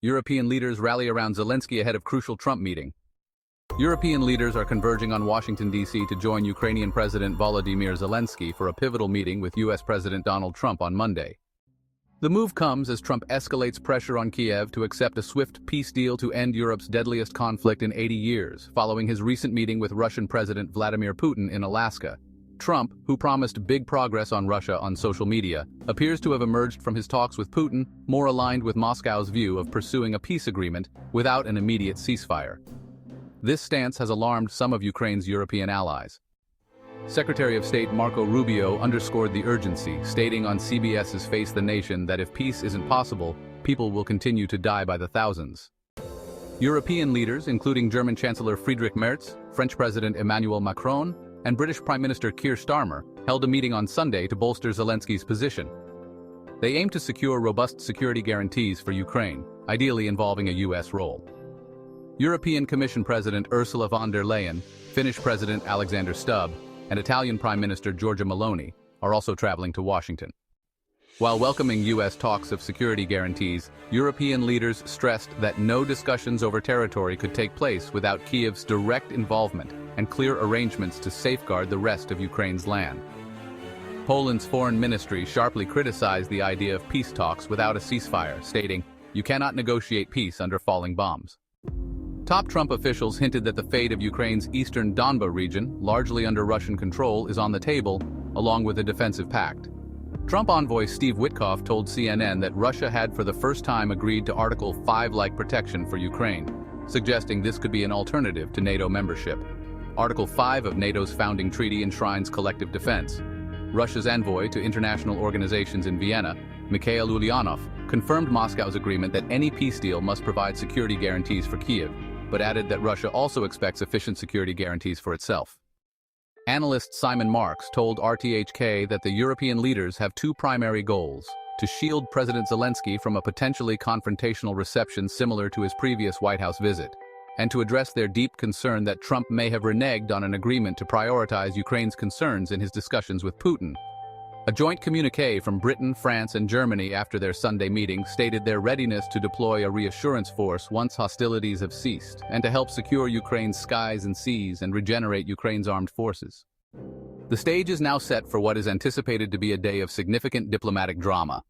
European leaders rally around Zelensky ahead of crucial Trump meeting. European leaders are converging on Washington, D.C. to join Ukrainian President Volodymyr Zelensky for a pivotal meeting with U.S. President Donald Trump on Monday. The move comes as Trump escalates pressure on Kiev to accept a swift peace deal to end Europe's deadliest conflict in 80 years, following his recent meeting with Russian President Vladimir Putin in Alaska. Trump, who promised big progress on Russia on social media, appears to have emerged from his talks with Putin more aligned with Moscow's view of pursuing a peace agreement without an immediate ceasefire. This stance has alarmed some of Ukraine's European allies. Secretary of State Marco Rubio underscored the urgency, stating on CBS's Face the Nation that if peace isn't possible, people will continue to die by the thousands. European leaders, including German Chancellor Friedrich Merz, French President Emmanuel Macron, and British Prime Minister Keir Starmer, held a meeting on Sunday to bolster Zelensky's position. They aim to secure robust security guarantees for Ukraine, ideally involving a U.S. role. European Commission President Ursula von der Leyen, Finnish President Alexander Stubb, and Italian Prime Minister Giorgia Meloni are also traveling to Washington. While welcoming U.S. talks of security guarantees, European leaders stressed that no discussions over territory could take place without Kiev's direct involvement and clear arrangements to safeguard the rest of Ukraine's land. Poland's foreign ministry sharply criticized the idea of peace talks without a ceasefire, stating, "You cannot negotiate peace under falling bombs." Top Trump officials hinted that the fate of Ukraine's eastern Donbas region, largely under Russian control, is on the table, along with a defensive pact. Trump envoy Steve Witkoff told CNN that Russia had for the first time agreed to Article 5-like protection for Ukraine, suggesting this could be an alternative to NATO membership. Article 5 of NATO's founding treaty enshrines collective defense. Russia's envoy to international organizations in Vienna, Mikhail Ulyanov, confirmed Moscow's agreement that any peace deal must provide security guarantees for Kiev, but added that Russia also expects efficient security guarantees for itself. Analyst Simon Marks told RTHK that the European leaders have two primary goals: to shield President Zelensky from a potentially confrontational reception similar to his previous White House visit, and to address their deep concern that Trump may have reneged on an agreement to prioritize Ukraine's concerns in his discussions with Putin. A joint communiqué from Britain, France, and Germany after their Sunday meeting stated their readiness to deploy a reassurance force once hostilities have ceased, and to help secure Ukraine's skies and seas and regenerate Ukraine's armed forces. The stage is now set for what is anticipated to be a day of significant diplomatic drama.